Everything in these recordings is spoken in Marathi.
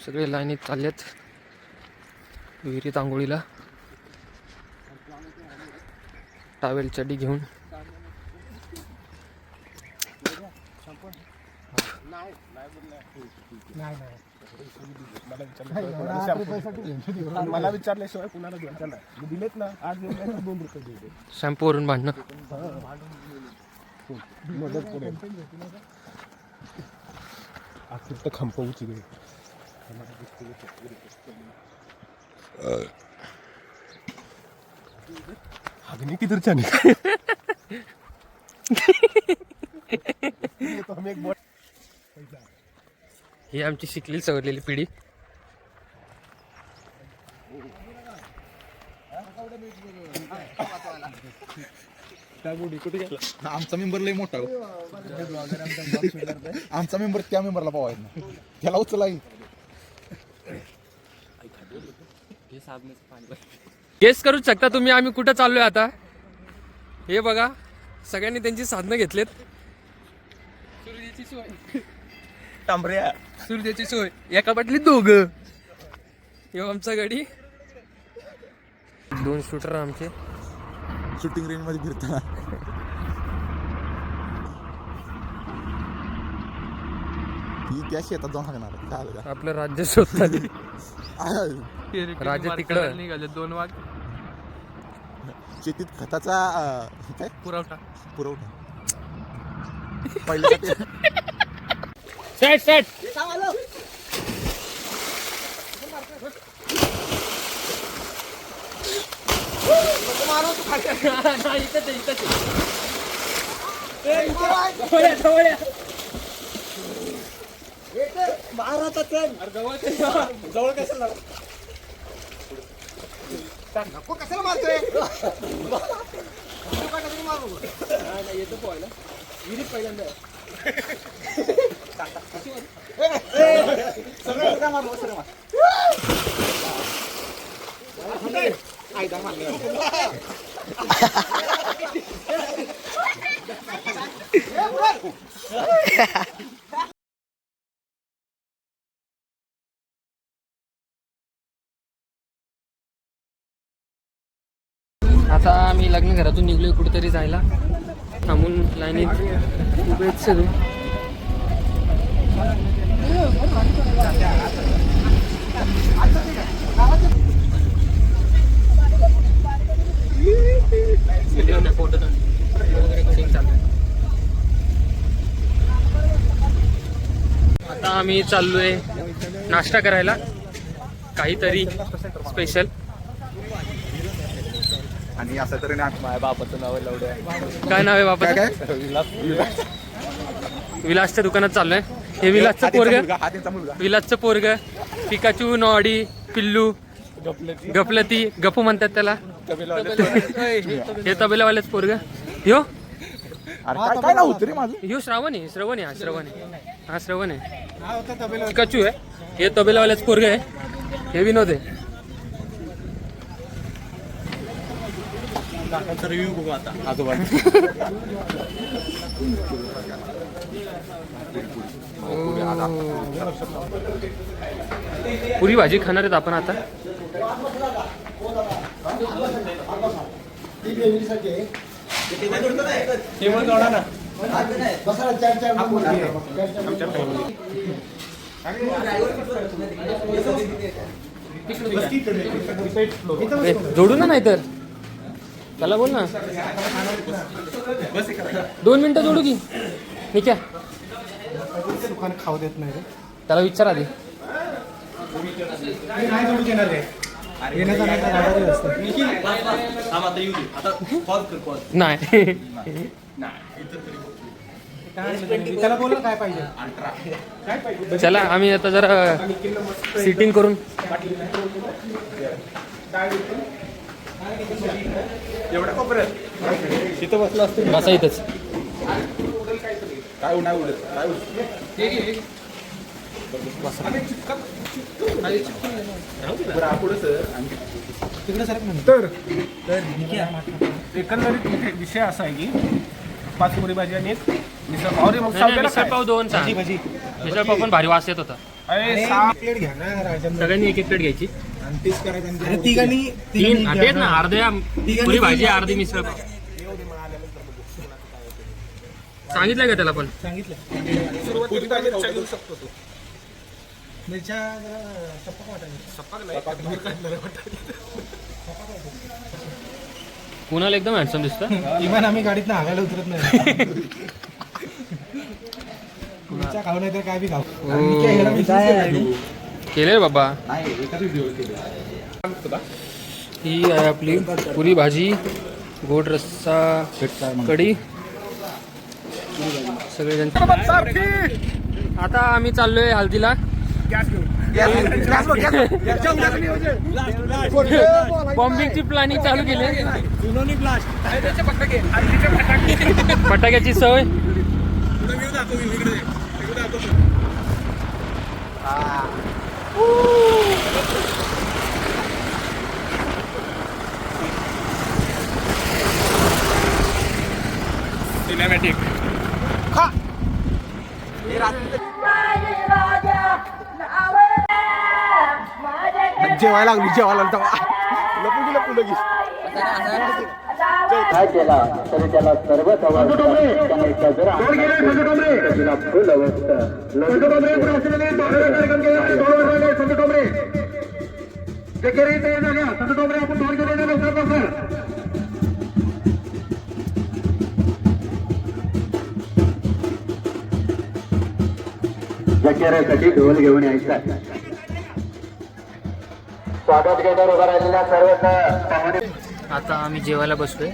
सगळे लाईनीत चाललेत विहिरीत आंघोळीला. टावेल चड्डी घेऊन. मला विचारल्याशिवाय कुणाला द्यायचं नाही. दिलेत ना, आज दिले 2 रुपये दिले. शॅम्पूवरून भांडणं. मदत पुढे फक्त खंपवूची अग्नि किधर जाने ही आमची शिकलेली सवरलेली पिढी. आमचा मेंबर लय मोठा. आमचा मेंबर त्या मेंबरला पावायचा ना, त्याला उचलाई. गेस करू शकता तुम्ही आम्ही कुठं चाललोय आता. हे बघा सगळ्यांनी त्यांची साधनं घेतलेत. सूर्याची सोय, तांबऱ्या सूर्याची सोय, एका बाटलीत दोघं. हे आमचा गाडी. 2 शूटर आमचे शूटिंग रेंज मध्ये फिरताना. ही त्या शेतात जाऊन हागणार. आपलं राज्य शोधताना. राज्य तिकडं निघाले 2 वाघ. शेतीत खताचा काय पुरवठा पहिल्या सेट सेट. जवळ कशाला नको, कशाला मारतोय. येतो पोहायला विहिरीत पहिल्यांदा. सगळं का मारलो, सगळं मार. आयदा मारले. आता आम्ही लग्न घरातून निघलोय कुठेतरी जायला. थांबून लाईनीत उभे आहेत सगळे. आता आम्ही चाललोय नाश्ता करायला काहीतरी स्पेशल. आणि असं तरी माझ्या बापाचं नाव लावलं. काय नाव आहे बाबा? विलासच्या दुकानात चाललोय. हे विलासचं पोरग, हा त्यांचा मुलगा. विलासचं पोरग. पिकाचू, नॉडी, पिल्लू, गपलती, गपू म्हणतात त्याला. हे तबेलावालेच पोरग. ह्यो अरे काय नाव होतं रे माझं? ह्यो श्रावण आहे. श्रवण आहे. हा श्रवण आहे. हा श्रवण आहे. पिकाचू आहे. हे तबेलावालेच पोरग आहे. हे विनोद आहे. रिव्ह्यू बघू आता. आजोबा पुरी भाजी खाणार आहेत आपण आता. जोडू ना, नाही तर त्याला बोल ना. 2 मिनिटं जोडू की. ठीक आहे. दुकान खाऊ देत नाही रे. त्याला विचार आधी. नाही जोडू देणार रे. येण्याचा नाही गाड्या असतात. नाही. त्याला बोल काय पाहिजे. चला आम्ही आता जरा सिटिंग करून एवढ्या कोपऱ्यात तिथं बसला असतं. बसा इथंच. काय नाही उडत, काय उडत. तिकडे सर तर एकंदरीत विषय असा आहे की 5 पुरी भाजी आणि एक मिसळ पाव. रे मग मिसळ पाव 2 सांग. भाजी मिसळ पाव पण भारी वास येत होता. प्लेट घ्या ना राजन. सगळ्यांनी एक एक प्लेट घ्यायची. आणि तेच करायचं आणि तिघांनी तीन तेच ना, अर्ध्या पुरी भाजी अर्धी मिसळ पाव. सांगितलं का त्याला पण? सांगितलं. मिरच्या जरा सप्पक वाटायला. कुणाला एकदम हँडसम दिसतं. इमान आम्ही गाडीत हागायला उतरत नाही. मिरच्या खाऊ नाही तर काय बी खाऊ. केले बाबा. ही आहे आपली पुरी भाजी, गोड रस्सा, कढी, सगळेजण. आता आम्ही चाललोय हल्दीला. बॉम्बिंगची प्लॅनिंग चालू केली. फटाक्याची सवय. सिनेमॅटिक. जेवायला तेव्हा लपून लगेच. काय केला तरी त्याला सर्व जकेऱ्यासाठी ढोल घेऊन यायचा. स्वागत घेणार उभा राहिलेल्या सर्व पाहुणे. आता आम्ही जेवायला बसलोय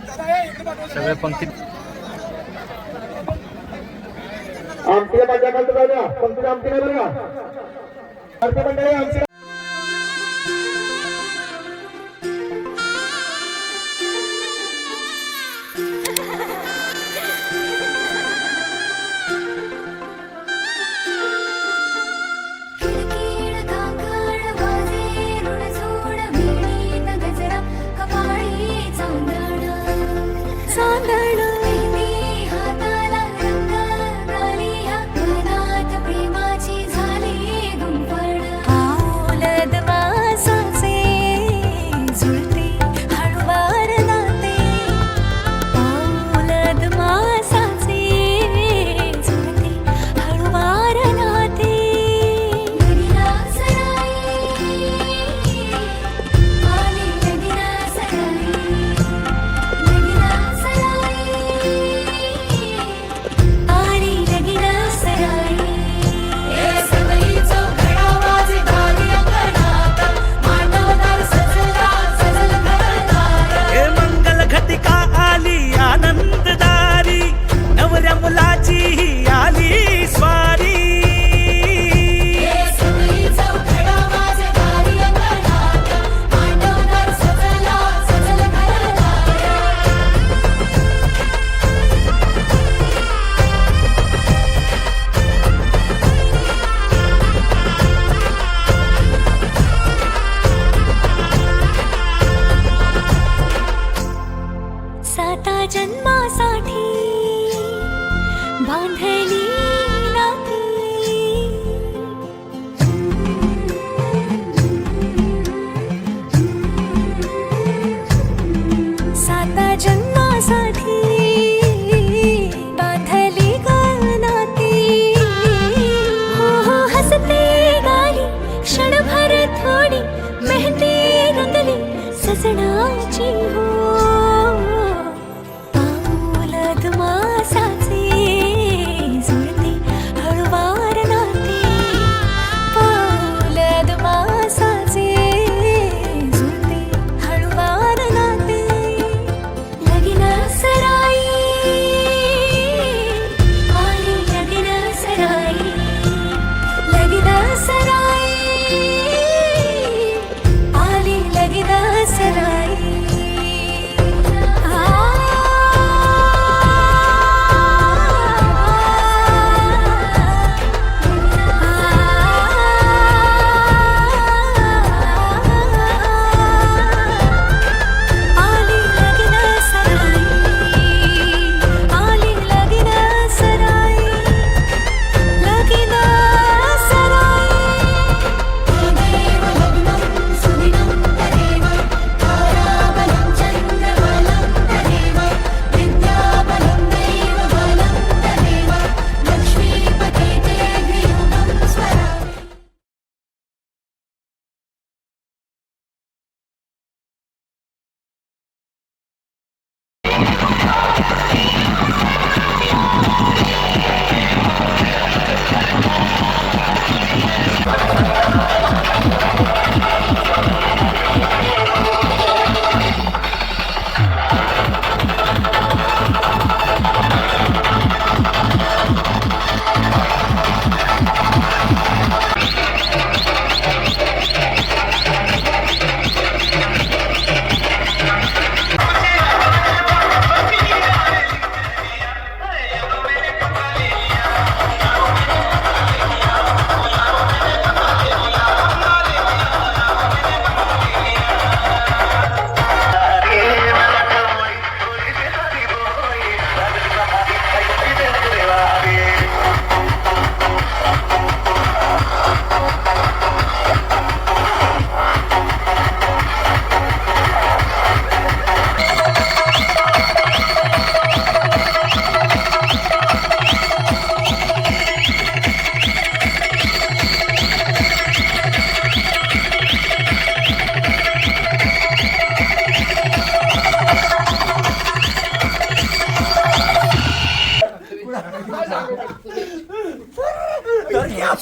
सगळे पंक्तीत. आमच्या माझ्या खालचं जाऊया पंक्तीला आमची नाही बरं का मंडळी आमची.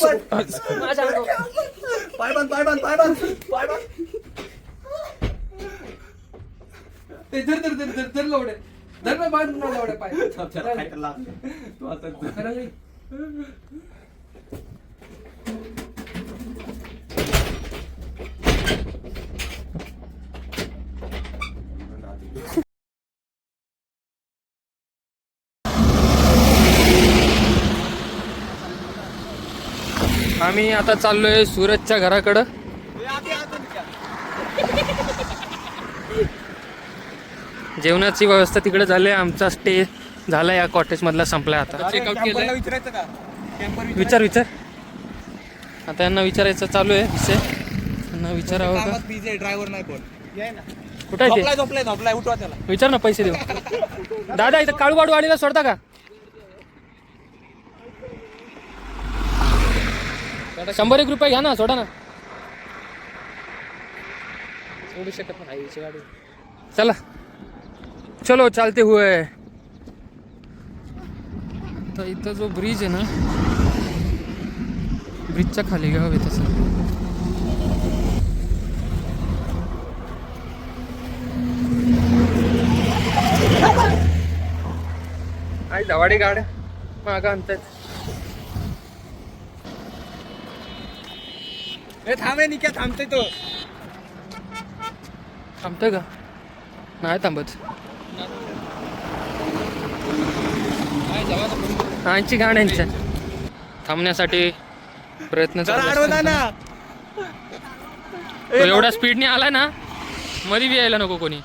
माझ्या ते धर धर धर धर धर लवडे धर ना बांध ना लवडे पाय खरं नाही. आम्ही आता चाललोय सूरजच्या घराकडं. जेवणाची व्यवस्था तिकडे झाली. आमचा स्टे झाला या कॉटेज मधला संपलाय. आता चेकआउट केलंय. विचार विचार आता यांना विचारायचं चालू आहे विषय. यांना विचारावं का ड्रायव्हर नाही कोण कुठे आहे ते? झोपलाय उठवा त्याला. विचार ना पैसे देऊ. दादा इथं काळूबाडू वाडीला सोडता का? 100 रुपये घ्या ना सोडा ना. सोडू शकत नाही गाडी. चला चलो चालते हुए. तर इथं जो ब्रिज आहे ना ब्रिजच्या खाली गाव आहे तसं. आई दवाडी गाड्या मागं आणतायत. थांबे निक्या थांबते तो. थांबतोय का? नाही थांबत. आमची गाड्यांच्या थांबण्यासाठी प्रयत्न चालू असतात. ना तो एवढा स्पीडने आलाय ना मध्ये बी यायला नको कोणी.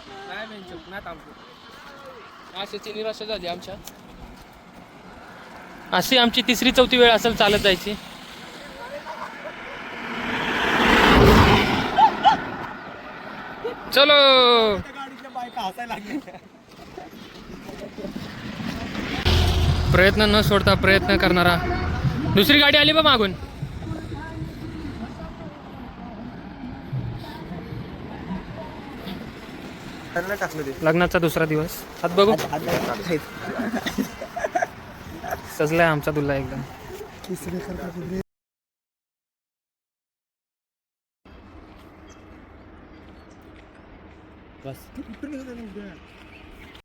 अशाची निराशा झाली आमच्या. अशी आमची 3री-4थी वेळ असेल चालत जायची. चलो प्रयत्न न सोडता प्रयत्न करणारा. दुसरी गाडी आली बा मागून. लग्नाचा दुसरा दिवस. हात बघू सजलाय आमचा दुल्हा एकदम.